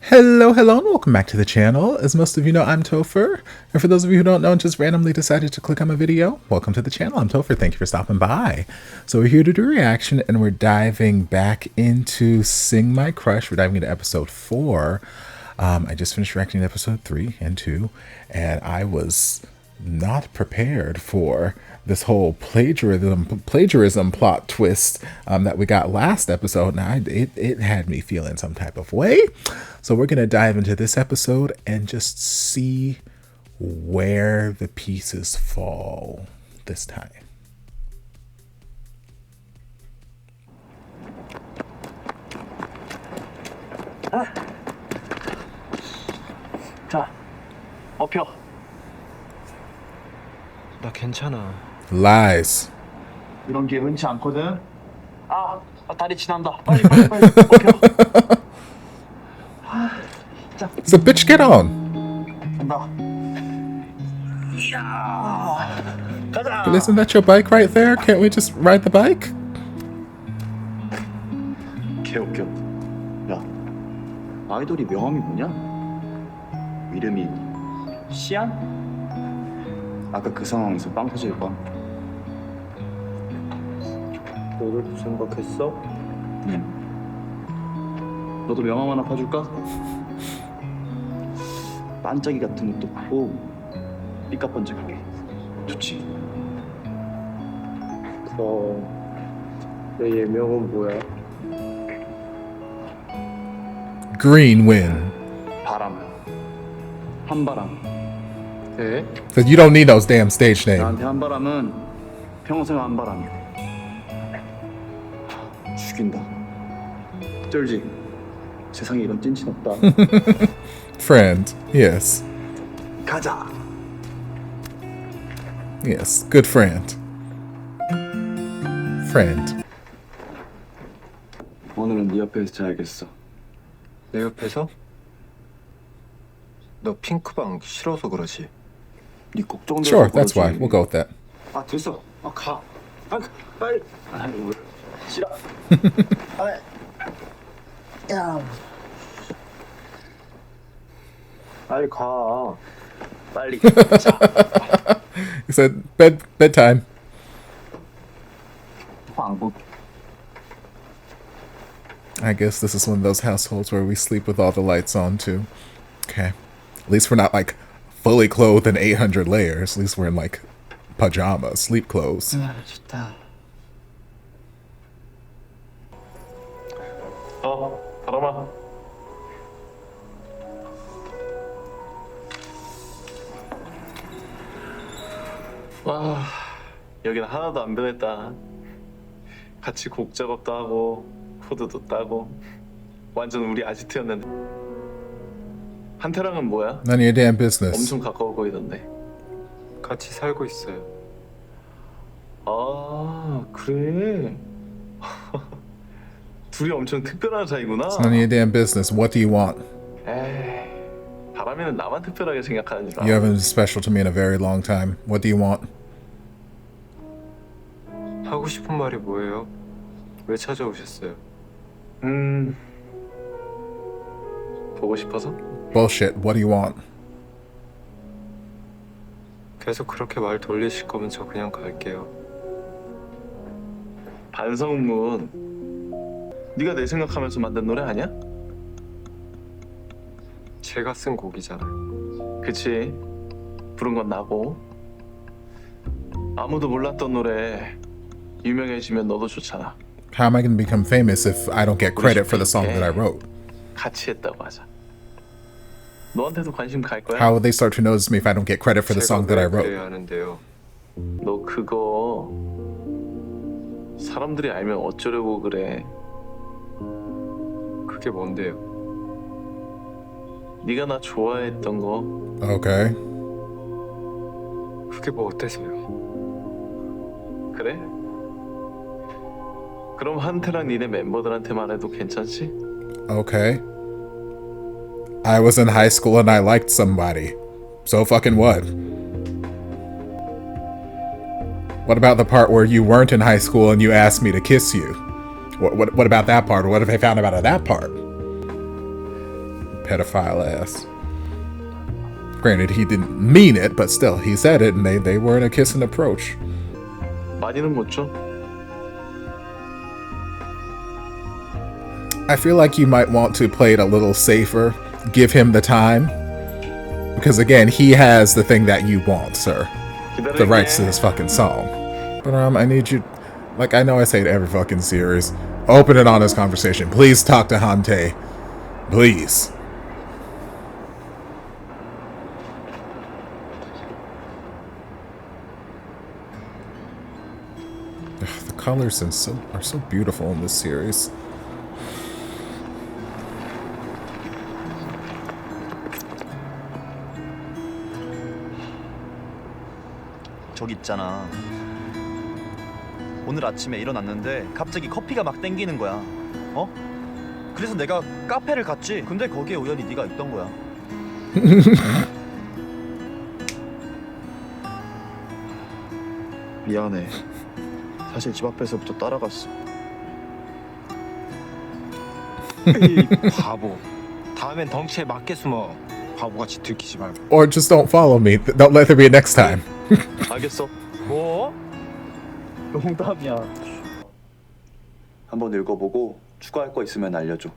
Hello, hello, and welcome back to the channel. As most of you know, I'm Topher. And for those of you who don't know and just randomly decided to click on my video, welcome to the channel. I'm Topher. Thank you for stopping by. So we're here to do a reaction, and we're diving back into Sing My Crush. We're diving into episode 4. I just finished reacting to episode 3 and 2, and I was not prepared for this whole plagiarism plot twist that we got last episode. Now it had me feeling some type of way. So we're gonna dive into this episode and just see where the pieces fall this time. 자, 엎혀. 나 괜찮아. Lies. 이런 게 흔치 않거든. 다리 지난다. 빨리 엎혀. 자, So bitch, get on. 간다. 이야. 가자. But isn't that your bike right there? Can't we just ride the bike? 개 웃겨. 야, 아이돌이 명함이 뭐냐? 이름이 시안? 아까 그 상황에서 빵 터질 뻔. 너도 생각했어? 응. 너도 명함 하나 파줄까? 반짝이 같은 것도 파고 삐까번쩍하게. 좋지? 내 예명은 뭐야? Green win. 바람. 한바람. 네? Because you don't need those damn stage names. 나한테 한바람은 평생 한바람이야. 죽인다. 쩔지? 세상에 이런 찐친 없다. Friend. Yes. 가자. Yes. Good friend. Friend. 오늘은 네 옆에서 자야겠어. 내 옆에서? 너 핑크방 싫어서 그러지? 네 걱정돼서 Sure, that's 그러지. why. We'll go with that. 됐어. 가. 빨리. 아이고, 싫어. 야. 빨리 가. 빨리. 자. He said bedtime. 방법. I guess this is one of those households where we sleep with all the lights on too. Okay. At least we're not like fully clothed in 800 layers. At least we're in like pajamas, sleep clothes. 좋다. 바람아. 와, 여기는 하나도 안 변했다. 같이 곡 작업도 하고 코드도 따고 완전 우리 아지트였는데. 한태랑은 뭐야? None of your damn business. 엄청 가까워 보이던데. 같이 살고 있어요. 그래. 둘이 엄청 특별한 사이구나. It's none of your damn business. What do you want? 에이, 바람이는 나만 특별하게 생각하는 줄 You 알아. haven't been special to me in a very long time. What do you want? 하고 싶은 말이 뭐예요? 왜 찾아오셨어요? 보고 싶어서? Bullshit. What do you want? 계속 그렇게 말 돌리실 거면 저 그냥 갈게요. 반성문. 네가 내 생각하면서 만든 노래 아니야? 제가 쓴 곡이잖아요. 그치. 부른 건 나고. 아무도 몰랐던 노래 유명해지면 너도 좋잖아. How am I going to become famous if I don't get credit for the song that I wrote? 같이 했다고 하자. 너한테도 관심 갈 거야? How would they start to notice me if I don't get credit for the song that I 제가 왜 wrote? 그래야 하는데요? 너 그거 사람들이 알면 어쩌려고 그래. 그게 뭔데요? 네가 나 좋아했던 거. Okay. 그게 뭐 어때서요? 그래? 그럼 한태랑 니네 멤버들한테 말해도 괜찮지? Okay. I was in high school and I liked somebody. So fucking what? What about the part where you weren't in high school and you asked me to kiss you? What about that part? What have I found about that part? pedophile ass. Granted, he didn't mean it, but still, he said it, and they weren't a kissing approach. 많이는 못 줘? I feel like you might want to play it a little safer. Give him the time. Because again, he has the thing that you want, sir. The rights to this fucking song. But I need you, like I know I say it every fucking series, open an honest conversation. Please talk to Hante. Please. Ugh, the colors are so beautiful in this series. 저기 있잖아. 오늘 아침에 일어났는데 갑자기 커피가 막 땡기는 거야. 어? 그래서 내가 카페를 갔지. 근데 거기에 우연히 네가 있던 거야. 미안해. 사실 집 앞에서부터 따라갔어. 이 바보. 다음엔 덩치에 맞게 숨어. 바보같이 들키지 말고. Or just don't follow me. Don't let there be a next time. 알겠어. 뭐? 농담이야. 한번 읽어보고 추가할 거 있으면 알려줘.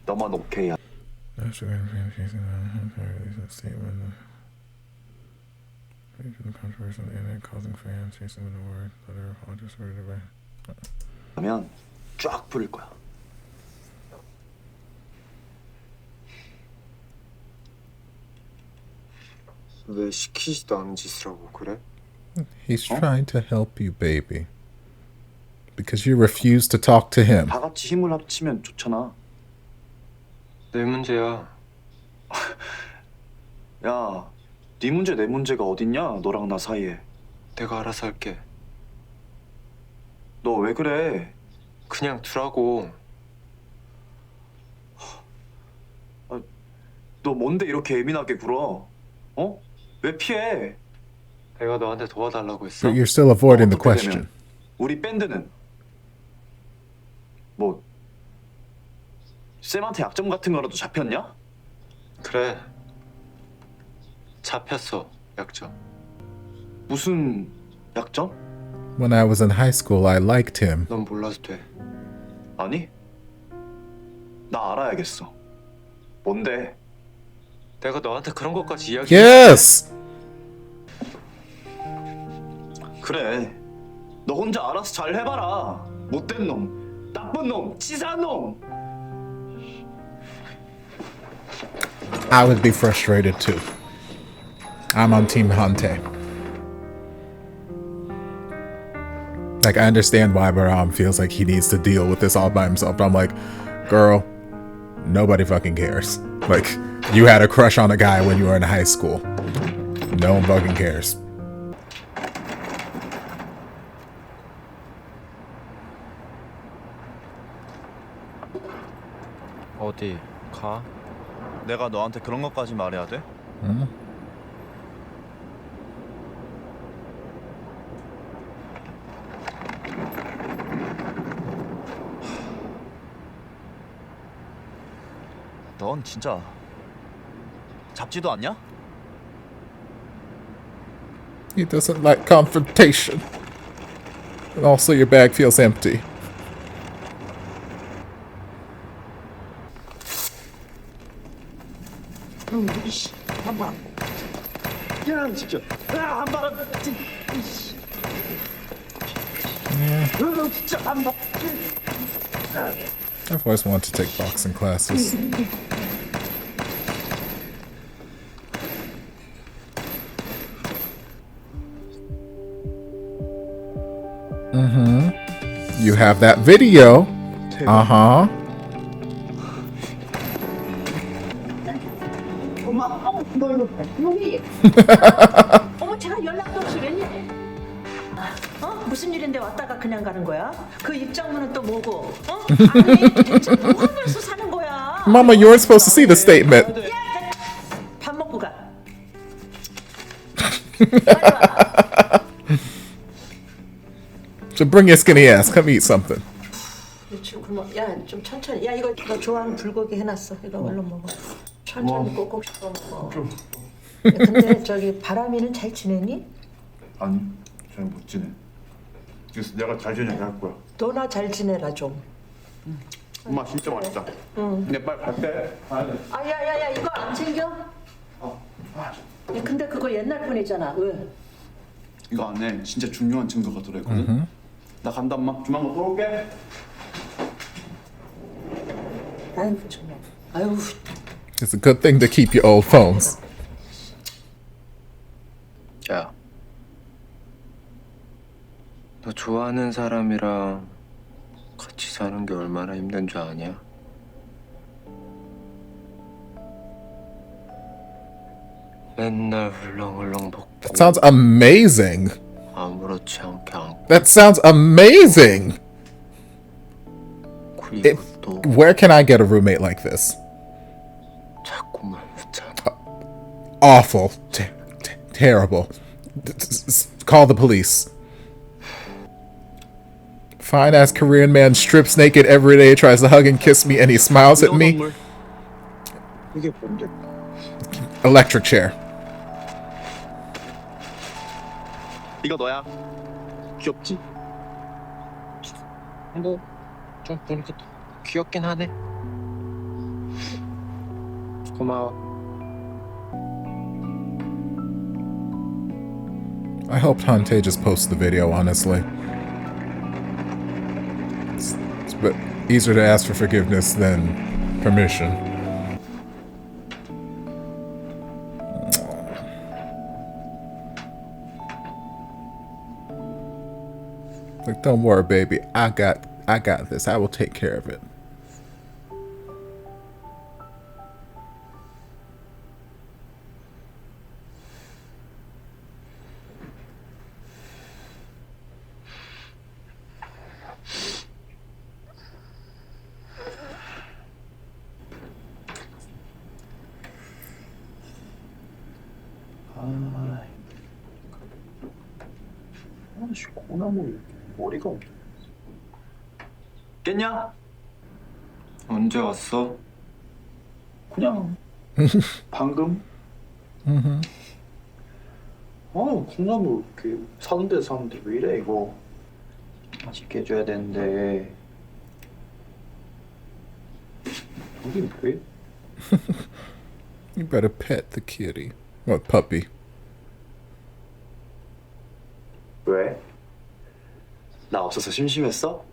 너만 오케이야. 하면 쫙 부를 거야. 왜 시키지도 않은 짓을 하고 그래? He's trying to help you, baby. Because you refuse to talk to him. 다 같이 힘을 합치면 좋잖아. 내 문제야. 야, 네 문제 내 문제가 어딨냐? 너랑 나 사이에. 내가 알아서 할게. 너 왜 그래? 그냥 두라고. 너 뭔데 이렇게 예민하게 굴어? 어? 왜 피해? 내가 너한테 도와달라고 했어? But you're still avoiding the 어떻게 question. 되면 우리 밴드는 뭐 쌤한테 약점 같은 거라도 잡혔냐? 그래. 잡혔어. 약점. 무슨 약점? When I was in high school, I liked him. 넌 몰라도 돼. 아니? 나 알아야겠어. 뭔데? 내가 너한테 그런 것까지 이야기. Yes! 그래. 너 혼자 알아서 잘 해봐라. 못된 놈, 나쁜 놈, 치사한 놈. I would be frustrated too. I'm on Team Hante. Like, I understand why Baram feels like he needs to deal with this all by himself, but I'm like, girl, nobody fucking cares. Like, you had a crush on a guy when you were in high school. No one fucking cares. 어디 가? 내가 너한테 그런 것까지 말해야 돼? 넌 진짜 잡지도 않냐? He doesn't like confrontation. And also your bag feels empty. 야, 진짜. 아, 한 바람. 진짜 한 바람. I've always wanted to take boxing classes. You have that video. Uh-huh. 엄마, 너 이거 여기. 어머, 제가 연락도 없이 웬일? 무슨 일인데 왔다가 그냥 가는 거야? 그 입장문은 또 뭐고? 아니, 대체 뭐 하면서 사는 거야? Mama, you're supposed to see the statement. 밥 먹고 가. 빨리 와. So bring your skinny ass. Come eat something. 야, 좀 천천히. 야, 이거 너 좋아하는 불고기 해놨어. 이거 얼른 먹어. 천천히 꼭꼭 씹어 먹어. 야, 근데 저기 바람이는 잘 지내니? 아니, 잘 못 지내. 그래서 내가 잘 지내게 할 거야. 너나 잘 지내라 좀. 엄마 진짜 맛있다. 근데 빨리 갈 때. 가야 돼. 아, 야, 이거 안 챙겨? 야, 근데 그거 옛날 분이잖아. 왜? 이거 안에 진짜 중요한 증거가 들어있거든. 나 간다 엄마. 조만간 또 올게. 아유 정말. 아유. It's a good thing to keep your old phones. 야, 너 좋아하는 사람이랑 같이 사는 게 얼마나 힘든 줄 아냐? 맨날 훌렁훌렁 먹고 That sounds amazing. 아무렇지 않게 안고 That sounds amazing. 그리고 또 Where can I get a roommate like this? 자꾸만 웃잖아. Awful. Terrible. Call the police. Fine ass Korean man strips naked every day, tries to hug and kiss me, and he smiles at me. 이게 뭔데? Electric chair. 이거 너야. 귀엽지? 좀 보니까 귀엽긴 하네. 고마워. I hope Hante just posts the video, honestly. It's a bit easier to ask for forgiveness than permission. Like, don't worry, baby. I got this. I will take care of it. 아씨 고나무 머리가 깼냐? 언제 왔어? 그냥 방금. 콩나물 이렇게 사는 데 사는데 왜 이래 이거. 맛있게 해줘야 되는데. 여긴 왜? You better pet the kitty. Or puppy. 왜? 나 없어서 심심했어?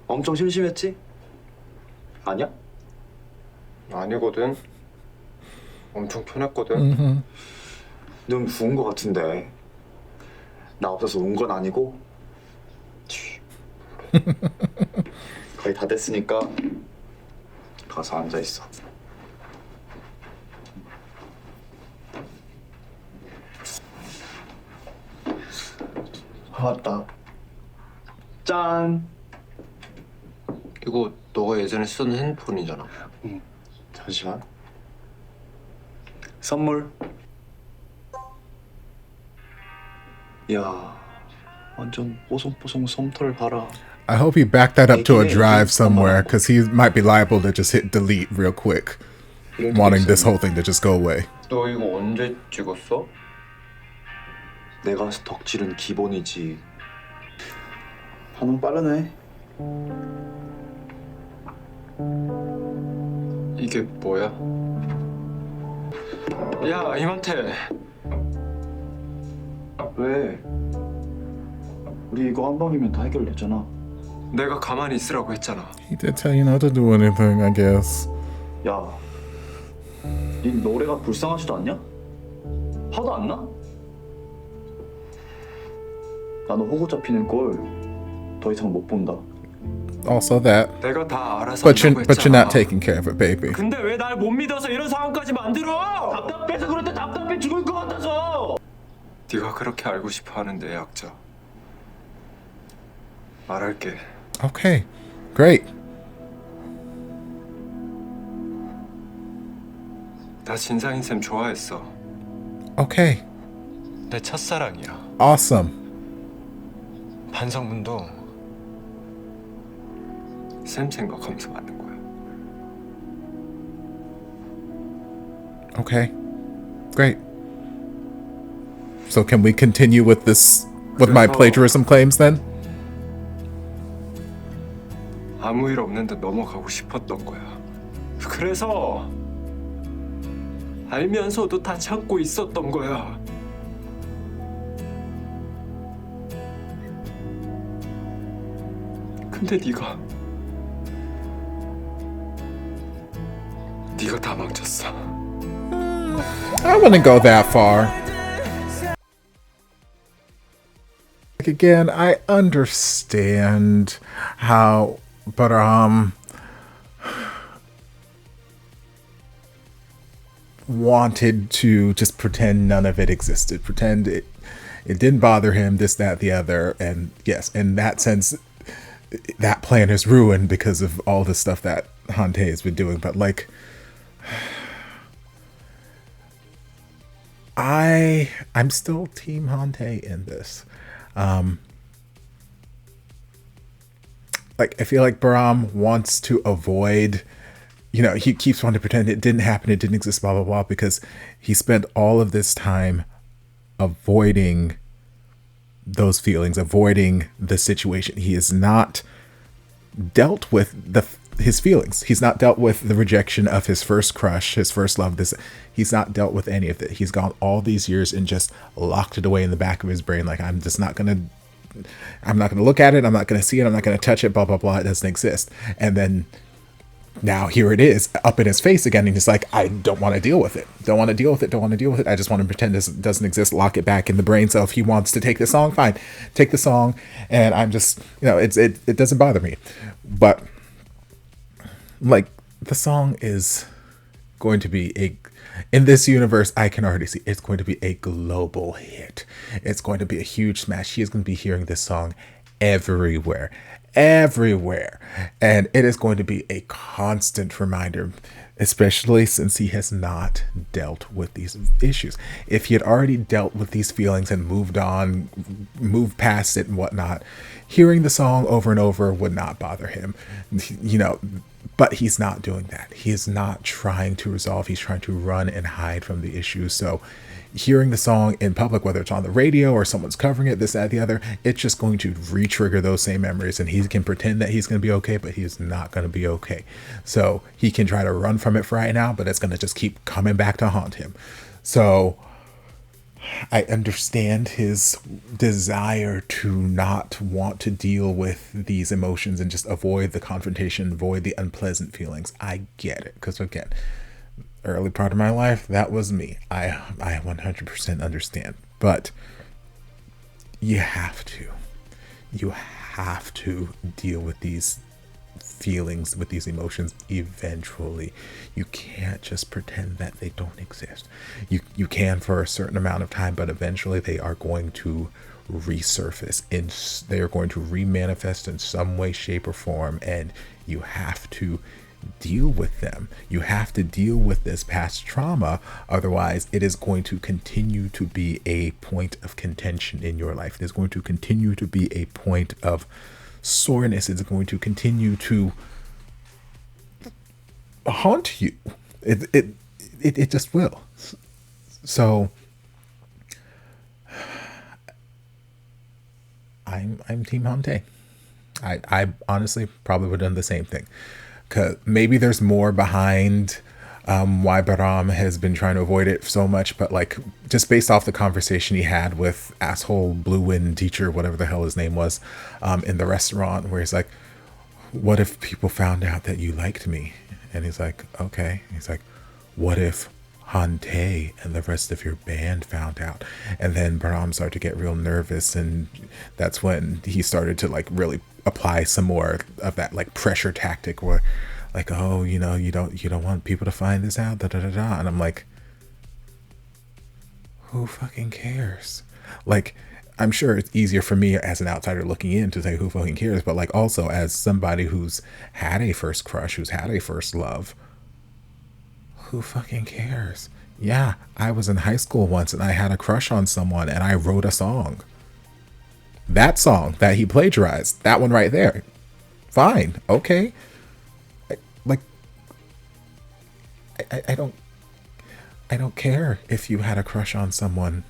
엄청 심심했지? 아니야? 아니거든. 엄청 편했거든. 눈 부은 거 같은데. 나 없어서 운 건 아니고. 거의 다 됐으니까 가서 앉아 있어. 맞다. 짠. 이거 너가 예전에 쓰던 핸드폰이잖아. 잠시만. 선물. 야, 완전 뽀송뽀송 솜털 봐라. I hope he backed that up to a drive somewhere, because he might be liable to just hit delete real quick, wanting this whole thing to just go away. 너 이거 언제 찍었어? 내가 덕질은 기본이지. 반응 빠르네. 이게 뭐야? 야, 이만태. 왜? 우리 이거 한 방이면 다 해결됐잖아. 내가 가만히 있으라고 했잖아. He did tell you not to do anything, I guess. 야, 네 노래가 불쌍하지도 않냐? 화도 안 나? 나는 호구 잡히는 꼴 더 이상 못 본다. Also that. 내가 다 알아서 But 한다고 you're 했잖아. not taking care of it, baby. 근데 왜 날 못 믿어서 이런 상황까지 만들어? 답답해서 그런데 답답해 죽을 것 같아서. 네가 그렇게 알고 싶어 하는데 약자. 말할게. Okay, great. 나 진상인 쌤 좋아했어. Okay, 내 첫사랑이야. awesome. 반성문도 쌤 생각하면서 만든 거야. Okay, great. So can we continue with this, with my plagiarism claims then? 아무 일 없는데 넘어가고 싶었던 거야. 그래서 알면서도 다 참고 있었던 거야. 근데 네가 다 망쳤어. I wouldn't go that far. Like, again, I understand how, but wanted to just pretend none of it existed, pretend it didn't bother him, this, that, the other. And yes, in that sense, that plan is ruined because of all the stuff that Hante has been doing. But like, I'm still team Hante in this. Like, I feel like Baram wants to avoid, you know, he keeps wanting to pretend it didn't happen, it didn't exist, blah, blah, blah, because he spent all of this time avoiding those feelings, avoiding the situation. He has not dealt with his feelings. He's not dealt with the rejection of his first crush, his first love. He's not dealt with any of it. He's gone all these years and just locked it away in the back of his brain. Like, I'm not gonna look at it. I'm not gonna see it. I'm not gonna touch it. Blah, blah, blah. It doesn't exist. And then now here it is up in his face again. And he's like, I don't want to deal with it. Don't want to deal with it. Don't want to deal with it. I just want to pretend this doesn't exist. Lock it back in the brain. So if he wants to take the song, fine, take the song. And I'm just, you know, it doesn't bother me. But like, the song is going to be in this universe, I can already see it's going to be a global hit. It's going to be a huge smash. He is going to be hearing this song everywhere. And it is going to be a constant reminder, especially since he has not dealt with these issues. If he had already dealt with these feelings and moved on, moved past it and whatnot, hearing the song over and over would not bother him, you know. But he's not doing that. He is not trying to resolve. He's trying to run and hide from the issues. So hearing the song in public, whether it's on the radio or someone's covering it, this, that, the other, it's just going to re-trigger those same memories. And he can pretend that he's going to be okay, but he's not going to be okay. So he can try to run from it for right now, but it's going to just keep coming back to haunt him. So I understand his desire to not want to deal with these emotions and just avoid the confrontation, avoid the unpleasant feelings. I get it. Because again, early part of my life, that was me. I 100% understand. But you have to deal with these feelings, with these emotions eventually. You can't just pretend that they don't exist. You can for a certain amount of time, but eventually they are going to resurface and they are going to remanifest in some way, shape, or form, and you have to deal with them. You have to deal with this past trauma, otherwise it is going to continue to be a point of contention in your life. It is going to continue to be a point of soreness. It's going to continue to haunt you. It just will. So I'm Team Hante. I honestly probably would have done the same thing. Cause maybe there's more behind why Baram has been trying to avoid it so much, but like, just based off the conversation he had with asshole Blue Wind teacher, whatever the hell his name was, in the restaurant, where he's like, what if people found out that you liked me? And he's like, okay. He's like, what if Hante and the rest of your band found out? And then Baram started to get real nervous, and that's when he started to like really apply some more of that like pressure tactic where like, oh, you know, you don't want people to find this out, da da da da. And I'm like, who fucking cares? Like, I'm sure it's easier for me as an outsider looking in to say who fucking cares, but like also as somebody who's had a first crush, who's had a first love, who fucking cares? Yeah, I was in high school once and I had a crush on someone and I wrote a song. That song that he plagiarized, that one right there, Fine. Okay. Like, I don't care if you had a crush on someone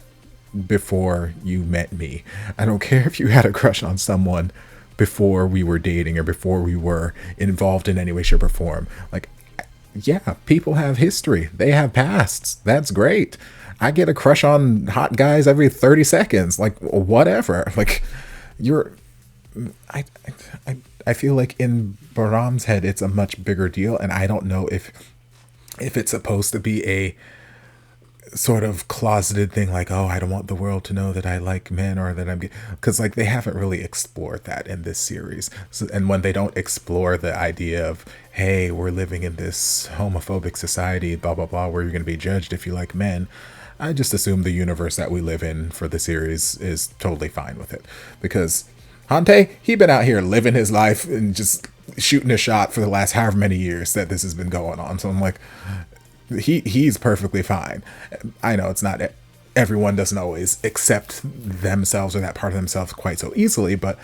before you met me. I don't care if you had a crush on someone before we were dating or before we were involved in any way, shape, or form. Like, yeah, people have history. They have pasts. That's great. I get a crush on hot guys every 30 seconds. Like, whatever. Like, I feel like in Baram's head, it's a much bigger deal. And I don't know if it's supposed to be a sort of closeted thing, like, oh, I don't want the world to know that I like men or that I'm gay, because like they haven't really explored that in this series. So, and when they don't explore the idea of, hey, we're living in this homophobic society, blah blah blah, where you're going to be judged if you like men, I just assume the universe that we live in for the series is totally fine with it, because Hante, he been out here living his life and just shooting a shot for the last however many years that this has been going on. So I'm like, he's perfectly fine. I know it's not, everyone doesn't always accept themselves or that part of themselves quite so easily, but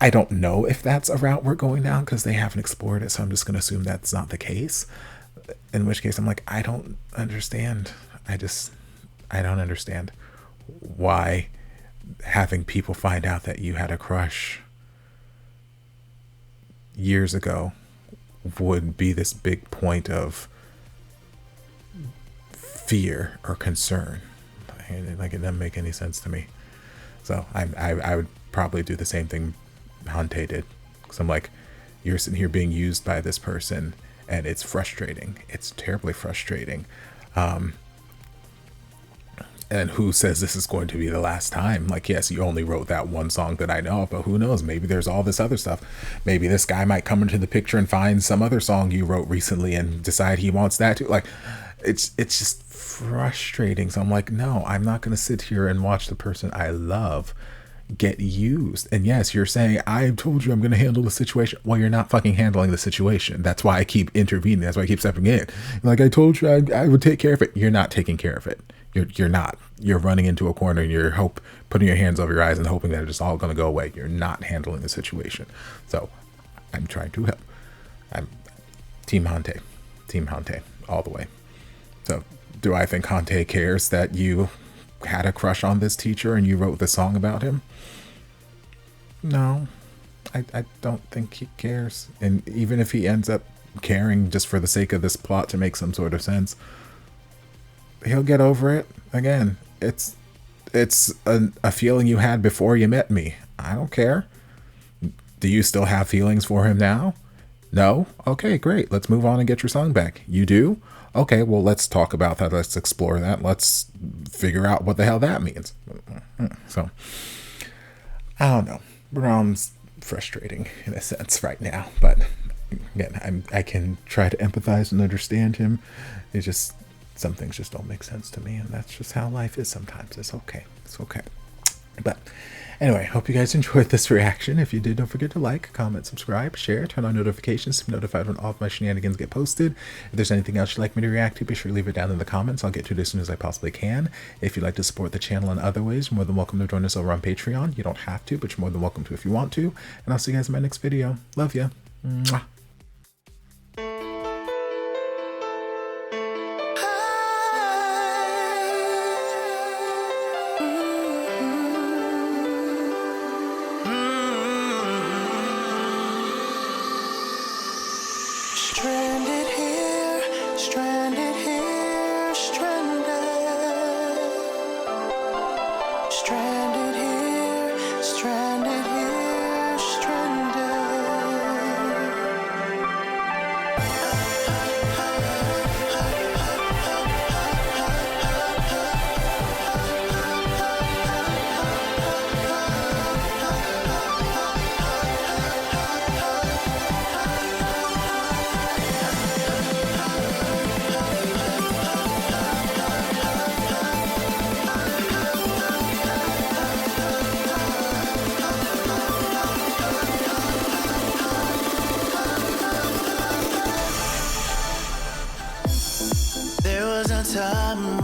I don't know if that's a route we're going down because they haven't explored it. So I'm just going to assume that's not the case. In which case I'm like, I don't understand. I don't understand why having people find out that you had a crush years ago would be this big point of fear or concern. Like, it doesn't make any sense to me. So I would probably do the same thing Hante did, because I'm like, you're sitting here being used by this person and it's frustrating. It's terribly frustrating. And who says this is going to be the last time? Like, yes, you only wrote that one song that I know of, but who knows? Maybe there's all this other stuff. Maybe this guy might come into the picture and find some other song you wrote recently and decide he wants that too. Like, it's just frustrating. So I'm like, no, I'm not going to sit here and watch the person I love get used. And yes, you're saying, I told you I'm going to handle the situation. Well, you're not fucking handling the situation. That's why I keep intervening. That's why I keep stepping in. Like, I told you I would take care of it. You're not taking care of it. You're not. You're running into a corner and you're putting your hands over your eyes and hoping that it's all going to go away. You're not handling the situation. So I'm trying to help. I'm Team Hante all the way. So do I think Hante cares that you had a crush on this teacher and you wrote the song about him? No, I don't think he cares. And even if he ends up caring just for the sake of this plot to make some sort of sense, he'll get over it. Again, it's a feeling you had before you met me. I don't care. Do you still have feelings for him now? No? Okay, great. Let's move on and get your song back. You do? Okay, well, let's talk about that. Let's explore that. Let's figure out what the hell that means. So, I don't know. Brahm's frustrating in a sense right now, but again, I can try to empathize and understand him. It's just, some things just don't make sense to me, and that's just how life is sometimes. It's okay. It's okay. But anyway, hope you guys enjoyed this reaction. If you did, don't forget to like, comment, subscribe, share, turn on notifications to be notified when all of my shenanigans get posted. If there's anything else you'd like me to react to, be sure to leave it down in the comments. I'll get to it as soon as I possibly can. If you'd like to support the channel in other ways, you're more than welcome to join us over on Patreon. You don't have to, but you're more than welcome to if you want to. And I'll see you guys in my next video. Love ya. Mwah. Stranded here, stranded here, stranded. Stranded here, stranded here, stranded. There was a time